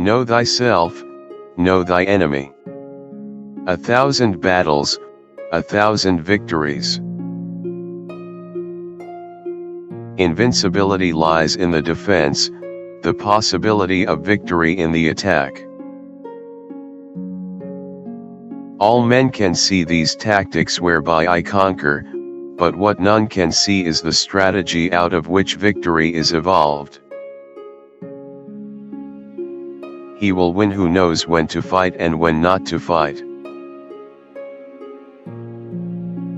Know thyself, know thy enemy. 1,000 battles, 1,000 victories. Invincibility lies in the defense, the possibility of victory in the attack. All men can see these tactics whereby I conquer, but what none can see is the strategy out of which victory is evolved. He will win who knows when to fight and when not to fight.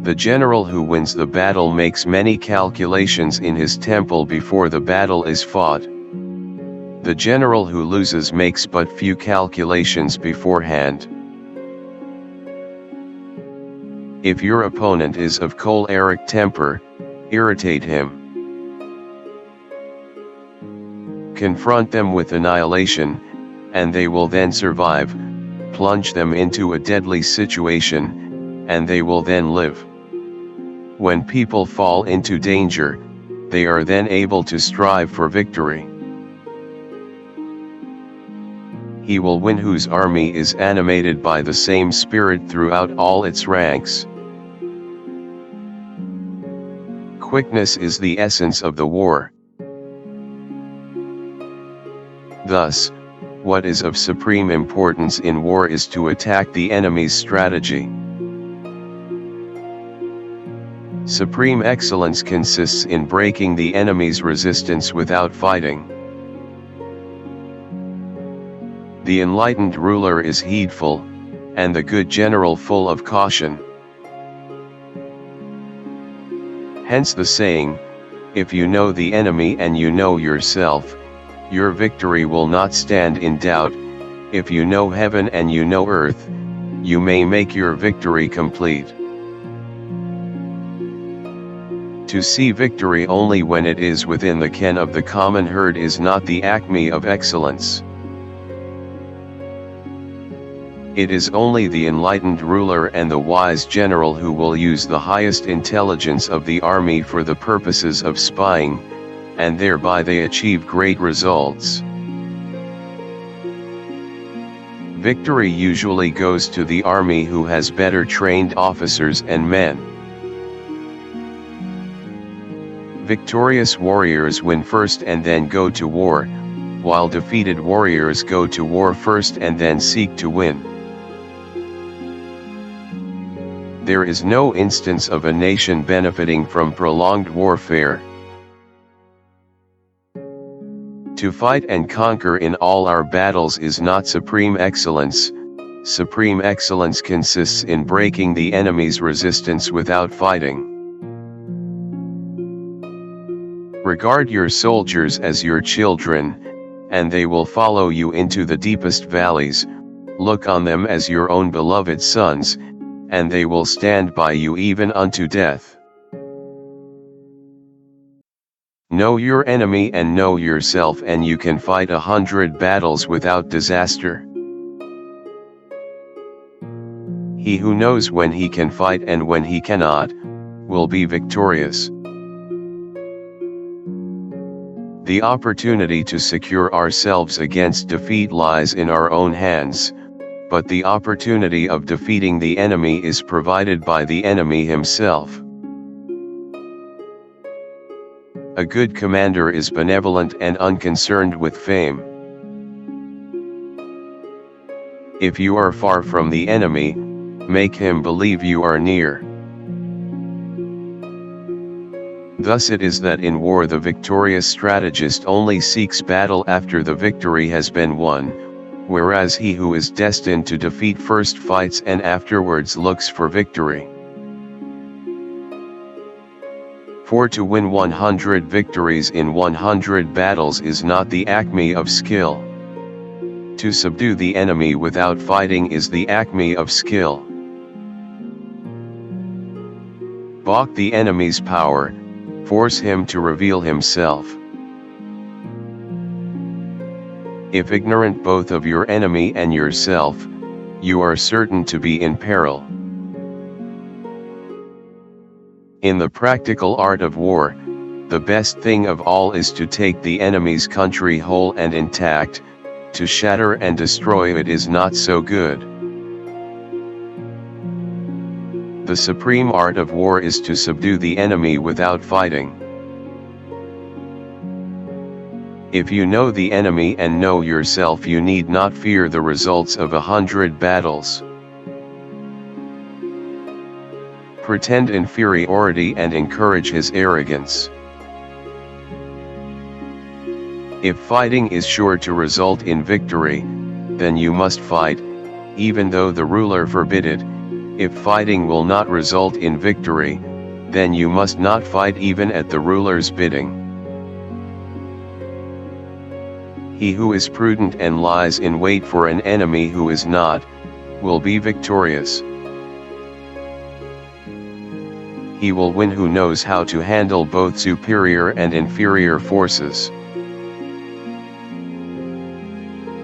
The general who wins the battle makes many calculations in his temple before the battle is fought. The general who loses makes but few calculations beforehand. If your opponent is of choleric temper, irritate him. Confront them with annihilation, and they will then survive. Plunge them into a deadly situation, and they will then live. When people fall into danger, they are then able to strive for victory. He will win whose army is animated by the same spirit throughout all its ranks. Quickness is the essence of the war. Thus, what is of supreme importance in war is to attack the enemy's strategy. Supreme excellence consists in breaking the enemy's resistance without fighting. The enlightened ruler is heedful, and the good general full of caution. Hence the saying, if you know the enemy and you know yourself, your victory will not stand in doubt. If you know heaven and you know earth, you may make your victory complete. To see victory only when it is within the ken of the common herd is not the acme of excellence. It is only the enlightened ruler and the wise general who will use the highest intelligence of the army for the purposes of spying, and thereby they achieve great results. Victory usually goes to the army who has better trained officers and men. Victorious warriors win first and then go to war, while defeated warriors go to war first and then seek to win. There is no instance of a nation benefiting from prolonged warfare. To fight and conquer in all our battles is not supreme excellence. Supreme excellence consists in breaking the enemy's resistance without fighting. Regard your soldiers as your children, and they will follow you into the deepest valleys. Look on them as your own beloved sons, and they will stand by you even unto death. Know your enemy and know yourself, and you can fight 100 battles without disaster. He who knows when he can fight and when he cannot, will be victorious. The opportunity to secure ourselves against defeat lies in our own hands, but the opportunity of defeating the enemy is provided by the enemy himself. A good commander is benevolent and unconcerned with fame. If you are far from the enemy, make him believe you are near. Thus it is that in war the victorious strategist only seeks battle after the victory has been won, whereas he who is destined to defeat first fights and afterwards looks for victory. For to win 100 victories in 100 battles is not the acme of skill. To subdue the enemy without fighting is the acme of skill. Balk the enemy's power, force him to reveal himself. If ignorant both of your enemy and yourself, you are certain to be in peril. In the practical art of war, the best thing of all is to take the enemy's country whole and intact, to shatter and destroy it is not so good. The supreme art of war is to subdue the enemy without fighting. If you know the enemy and know yourself, you need not fear the results of 100 battles. Pretend inferiority and encourage his arrogance. If fighting is sure to result in victory, then you must fight, even though the ruler forbid it. If fighting will not result in victory, then you must not fight even at the ruler's bidding. He who is prudent and lies in wait for an enemy who is not, will be victorious. He will win who knows how to handle both superior and inferior forces.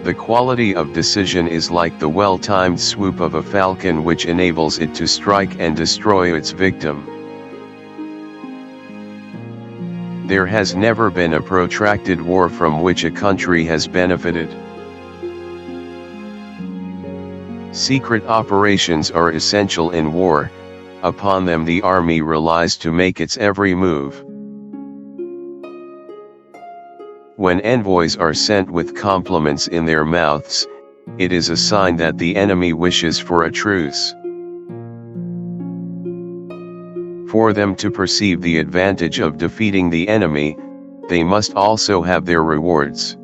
The quality of decision is like the well-timed swoop of a falcon, which enables it to strike and destroy its victim. There has never been a protracted war from which a country has benefited. Secret operations are essential in war, upon them the army relies to make its every move. When envoys are sent with compliments in their mouths, it is a sign that the enemy wishes for a truce. For them to perceive the advantage of defeating the enemy, they must also have their rewards.